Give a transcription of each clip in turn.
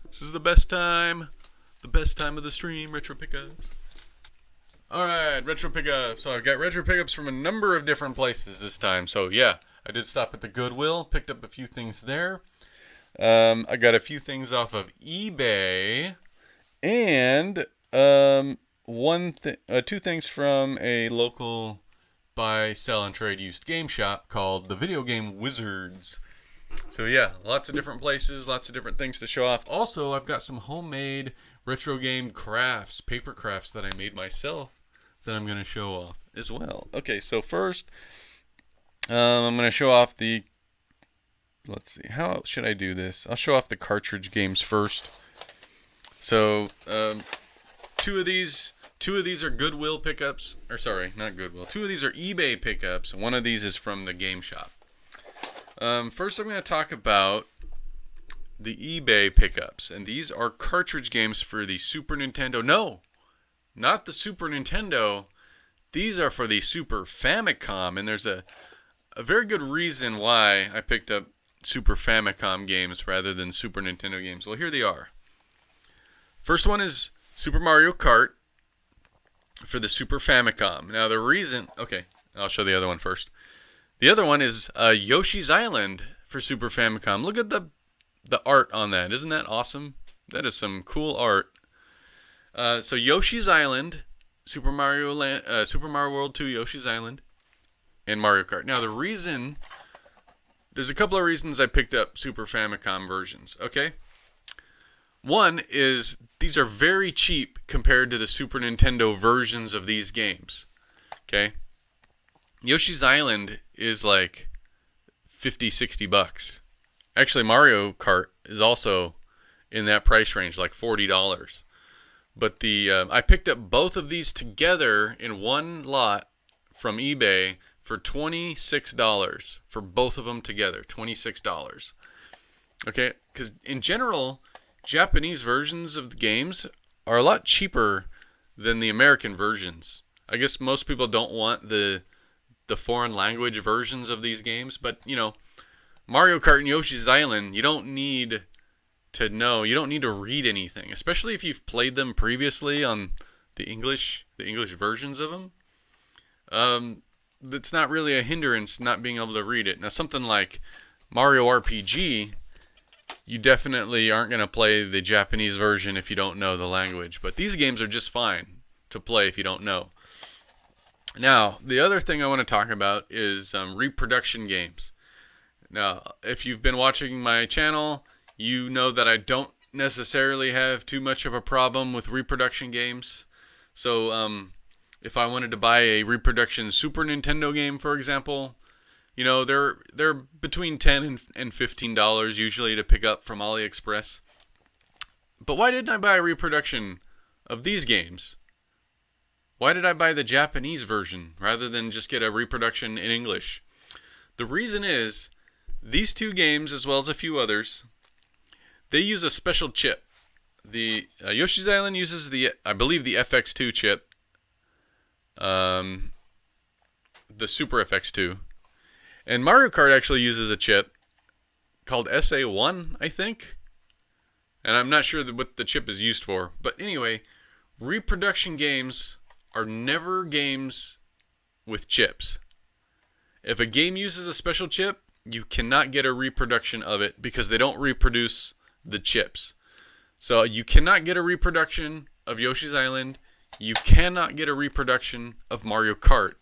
This is the best time. The best time of the stream, retro pickups. Alright, retro pickups. So I've got retro pickups from a number of different places this time. So yeah, I did stop at the Goodwill, picked up a few things there. I got a few things off of eBay, and two things from a local buy, sell, and trade used game shop called the Video Game Wizards. So yeah, lots of different places, lots of different things to show off. Also, I've got some homemade retro game crafts, paper crafts that I made myself that I'm going to show off as well. Okay, so first, I'm going to show off the, let's see, how should I do this? I'll show off the cartridge games first. So, two of these are Goodwill pickups, or sorry, not Goodwill. Two of these are eBay pickups. One of these is from the game shop. First, I'm going to talk about the eBay pickups, and these are cartridge games for the Super Nintendo. No, not the Super Nintendo. These are for the Super Famicom, and there's a very good reason why I picked up Super Famicom games rather than Super Nintendo games. Well, here they are. First one is Super Mario Kart for the Super Famicom. Now, the reason... Okay, I'll show the other one first. The other one is Yoshi's Island for Super Famicom. Look at the art on that. Isn't that awesome? That is some cool art. So Yoshi's Island, Super Mario World 2, Yoshi's Island, and Mario Kart. Now there's a couple of reasons I picked up Super Famicom versions. Okay, one is these are very cheap compared to the Super Nintendo versions of these games. Okay, Yoshi's Island is like $50-$60. Actually, Mario Kart is also in that price range, like $40. But I picked up both of these together in one lot from eBay for $26 for both of them together. $26. Okay, because in general, Japanese versions of the games are a lot cheaper than the American versions. I guess most people don't want the foreign language versions of these games, but Mario Kart and Yoshi's Island, you don't need to know, you don't need to read anything, especially if you've played them previously on the English versions of them. That's not really a hindrance not being able to read it. Now, something like Mario RPG, you definitely aren't going to play the Japanese version if you don't know the language, but these games are just fine to play if you don't know. Now, the other thing I want to talk about is reproduction games. Now, if you've been watching my channel, you know that I don't necessarily have too much of a problem with reproduction games. So, if I wanted to buy a reproduction Super Nintendo game, for example, they're between $10 and $15 usually to pick up from AliExpress. But why didn't I buy a reproduction of these games? Why did I buy the Japanese version rather than just get a reproduction in English? The reason is, these two games, as well as a few others, they use a special chip. The Yoshi's Island uses I believe the FX2 chip, the Super FX2, and Mario Kart actually uses a chip called SA1, I think, and I'm not sure what the chip is used for. But anyway, reproduction games are never games with chips. If a game uses a special chip, you cannot get a reproduction of it because they don't reproduce the chips. So you cannot get a reproduction of Yoshi's Island. You cannot get a reproduction of Mario Kart.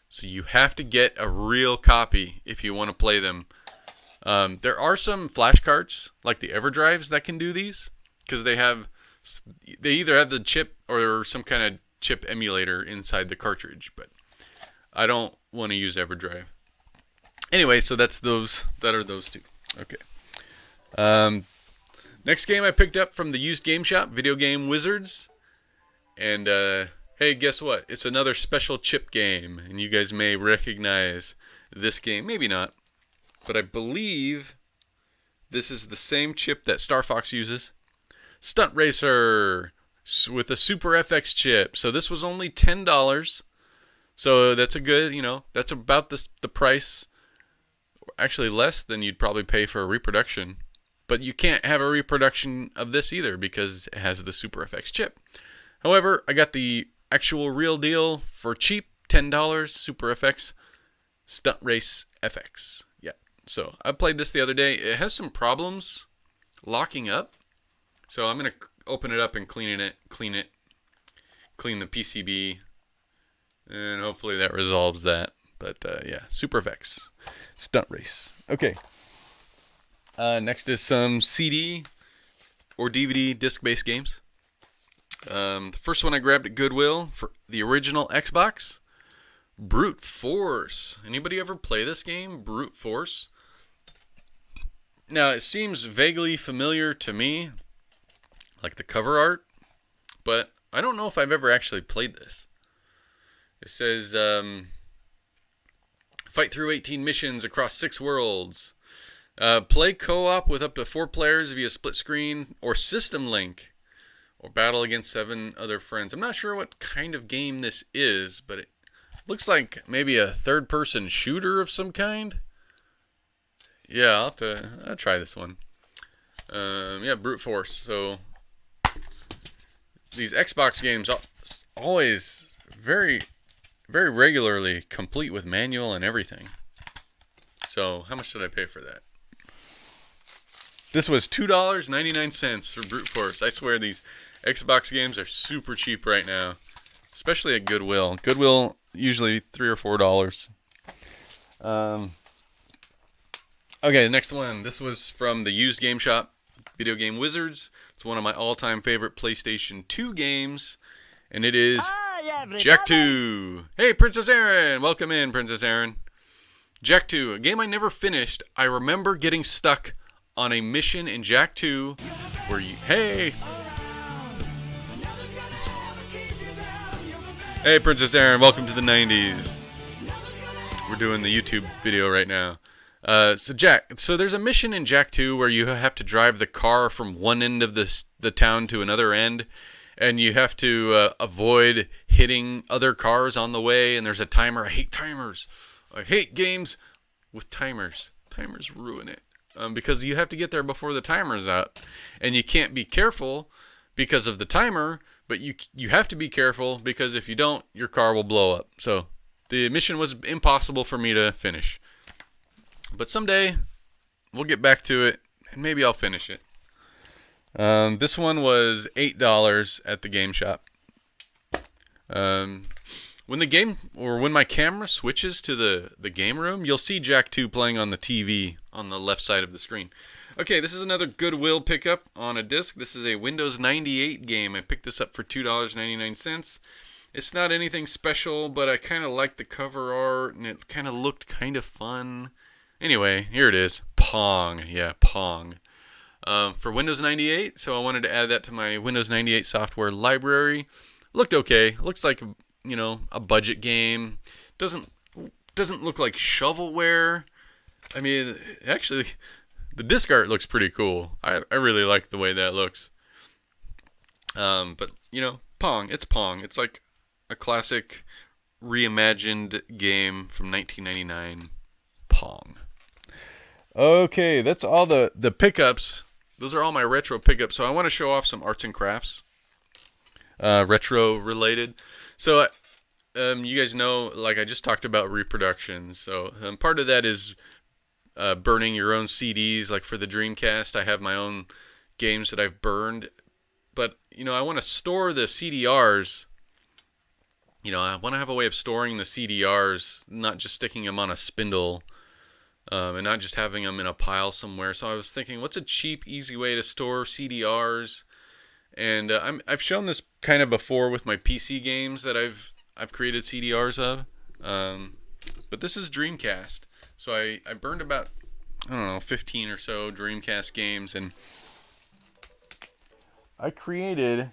So you have to get a real copy if you want to play them. There are some flash carts like the EverDrives that can do these because they either have the chip or some kind of chip emulator inside the cartridge, but I don't want to use EverDrive. Anyway, so that's those two. Okay. Next game I picked up from the used game shop, Video Game Wizards. And hey, guess what? It's another special chip game, and you guys may recognize this game. Maybe not, but I believe this is the same chip that Star Fox uses. Stunt Racer with a Super FX chip. So this was only $10. So that's a good, that's about the price, actually less than you'd probably pay for a reproduction. But you can't have a reproduction of this either because it has the Super FX chip. However, I got the actual real deal for cheap, $10, Super FX Stunt Race FX. Yeah. So I played this the other day. It has some problems locking up. So I'm going to open it up and clean the PCB, and hopefully that resolves that. But yeah, Super FX Stunt Race. Okay. Next is some CD or DVD disc-based games. The first one I grabbed at Goodwill for the original Xbox, Brute Force. Anybody ever play this game, Brute Force? Now, it seems vaguely familiar to me, like the cover art, but I don't know if I've ever actually played this. It says, fight through 18 missions across 6 worlds. Play co-op with up to 4 players via split screen or system link, or battle against 7 other friends. I'm not sure what kind of game this is, but it looks like maybe a third-person shooter of some kind. Yeah, I'll try this one. Yeah, Brute Force. So these Xbox games always very, very regularly complete with manual and everything. So how much did I pay for that? This was $2.99 for Brute Force. I swear these Xbox games are super cheap right now, especially at Goodwill. Goodwill usually $3 or $4. Okay, the next one. This was from the used game shop, Video Game Wizards. It's one of my all-time favorite PlayStation 2 games, and it is Jak 2. Hey, Princess Aaron! Welcome in, Princess Aaron. Jak 2, a game I never finished. I remember getting stuck on a mission in Jak 2 where you... Hey! Hey, Princess Aaron, welcome to the 90s. We're doing the YouTube video right now. So there's a mission in Jak 2 where you have to drive the car from one end of the town to another end, and you have to avoid hitting other cars on the way, and there's a timer. I hate timers. I hate games with timers. Timers ruin it. Because you have to get there before the timer's out, and you can't be careful because of the timer, but you have to be careful because if you don't, your car will blow up. So the mission was impossible for me to finish. But someday, we'll get back to it, and maybe I'll finish it. This one was $8 at the game shop. When my camera switches to the game room, you'll see Jak 2 playing on the TV on the left side of the screen. Okay, this is another Goodwill pickup on a disc. This is a Windows 98 game. I picked this up for $2.99. It's not anything special, but I kind of liked the cover art, and it kind of looked kind of fun. Anyway, here it is. Pong. Yeah, Pong. For Windows 98, so I wanted to add that to my Windows 98 software library. Looked okay. Looks like, a budget game. Doesn't look like shovelware. I mean, actually, the disc art looks pretty cool. I really like the way that looks. But, Pong. It's Pong. It's like a classic reimagined game from 1999. Pong. Okay, that's all the pickups. Those are all my retro pickups. So I want to show off some arts and crafts. Retro related. So you guys know, like I just talked about reproductions. So part of that is burning your own CDs. Like for the Dreamcast, I have my own games that I've burned. But, I want to store the CDRs. I want to have a way of storing the CDRs, not just sticking them on a spindle, and not just having them in a pile somewhere. So I was thinking, what's a cheap, easy way to store CDRs? And I've shown this kind of before with my PC games that I've created CDRs of. But this is Dreamcast. So I burned about, 15 or so Dreamcast games, and I created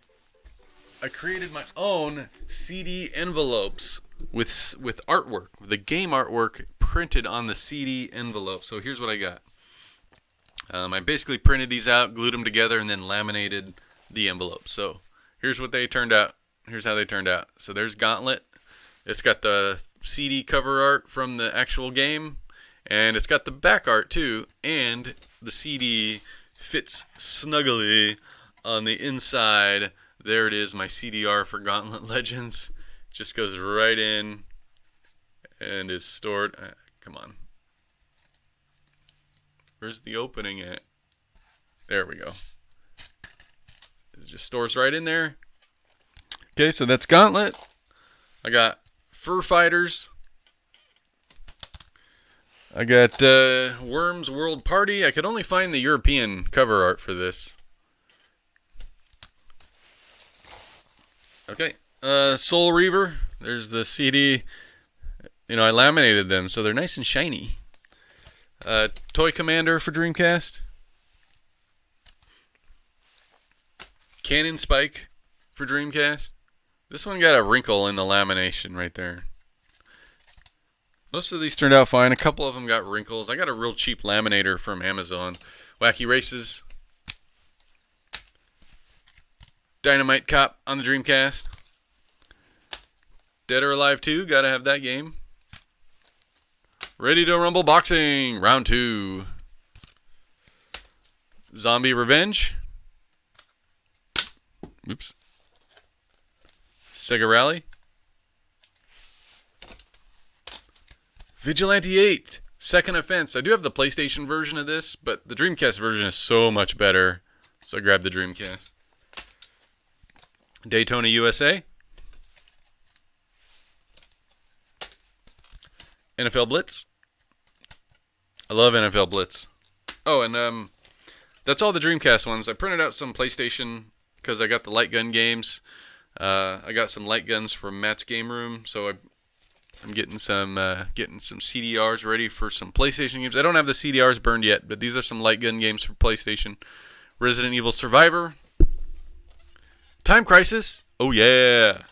my own CD envelopes with artwork, the game artwork printed on the CD envelope. So here's what I got. I basically printed these out, glued them together, and then laminated the envelopes. So here's what they turned out. Here's how they turned out. So there's Gauntlet. It's got the CD cover art from the actual game, and it's got the back art too, and the CD fits snugly on the inside. There it is, my CDR for Gauntlet Legends. Just goes right in and is stored. Come on. Where's the opening at? There we go. It just stores right in there. Okay, so that's Gauntlet. I got Fur Fighters. I got Worms World Party. I could only find the European cover art for this. Okay, Soul Reaver. There's the CD. You know, I laminated them, so they're nice and shiny. Toy Commander for Dreamcast. Cannon Spike for Dreamcast. This one got a wrinkle in the lamination right there. Most of these turned out fine. A couple of them got wrinkles. I got a real cheap laminator from Amazon. Wacky Races. Dynamite Cop on the Dreamcast. Dead or Alive 2. Gotta have that game. Ready to Rumble Boxing. Round 2. Zombie Revenge. Oops. Sega Rally. Vigilante 8. Second Offense. I do have the PlayStation version of this, but the Dreamcast version is so much better. So I grabbed the Dreamcast. Daytona USA. NFL Blitz. I love NFL Blitz. Oh, and that's all the Dreamcast ones. I printed out some PlayStation because I got the light gun games. I got some light guns from Matt's Game Room, so I'm getting some CDRs ready for some PlayStation games. I don't have the CDRs burned yet, but these are some light gun games for PlayStation. Resident Evil Survivor. Time Crisis. Oh yeah.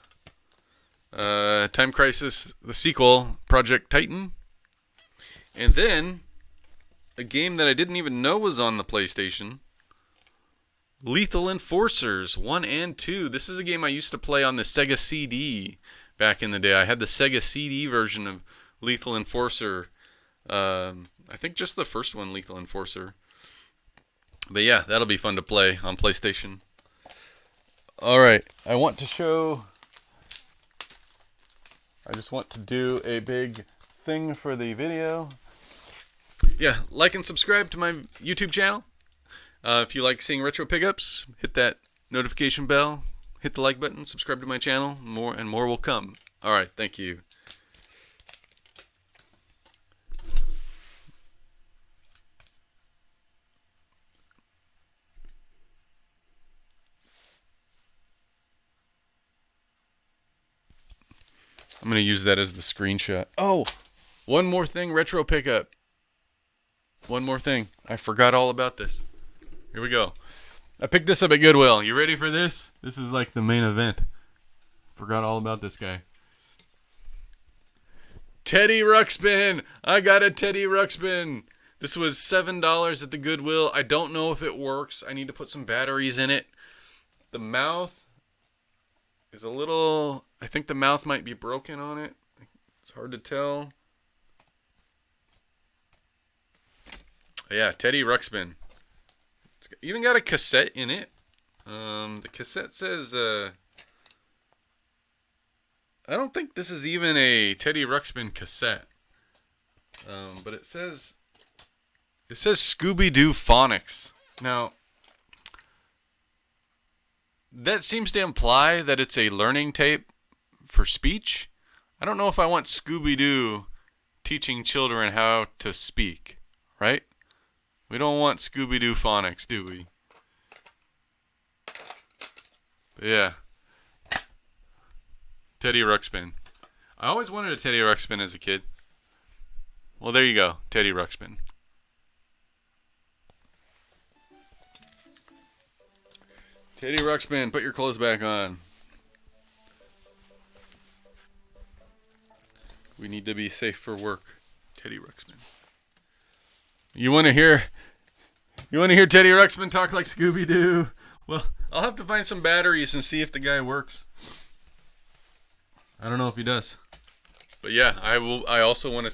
Time Crisis, the sequel, Project Titan. And then a game that I didn't even know was on the PlayStation. Lethal Enforcers 1 and 2. This is a game I used to play on the Sega CD back in the day. I had the Sega CD version of Lethal Enforcer. I think just the first one, Lethal Enforcer. But yeah, that'll be fun to play on PlayStation. Alright, I just want to do a big thing for the video. Yeah, like and subscribe to my YouTube channel. If you like seeing retro pickups, hit that notification bell, hit the like button, subscribe to my channel, more and more will come. Alright, thank you. I'm going to use that as the screenshot. Oh, one more thing, retro pickup. One more thing. I forgot all about this. Here we go. I picked this up at Goodwill. You ready for this? This is like the main event. Forgot all about this guy. Teddy Ruxpin. I got a Teddy Ruxpin. This was $7 at the Goodwill. I don't know if it works. I need to put some batteries in it. The mouth is a little... I think the mouth might be broken on it. It's hard to tell. Yeah, Teddy Ruxpin. It's even got a cassette in it. The cassette says... I don't think this is even a Teddy Ruxpin cassette. But it says Scooby-Doo Phonics. Now, that seems to imply that it's a learning tape for speech. I don't know if I want Scooby-Doo teaching children how to speak, right? We don't want Scooby-Doo Phonics, do we? But yeah. Teddy Ruxpin. I always wanted a Teddy Ruxpin as a kid. Well, there you go. Teddy Ruxpin. Teddy Ruxpin, put your clothes back on. We need to be safe for work. Teddy Ruxpin. You want to hear Teddy Ruxpin talk like Scooby-Doo? Well, I'll have to find some batteries and see if the guy works. I don't know if he does. But yeah, I also want to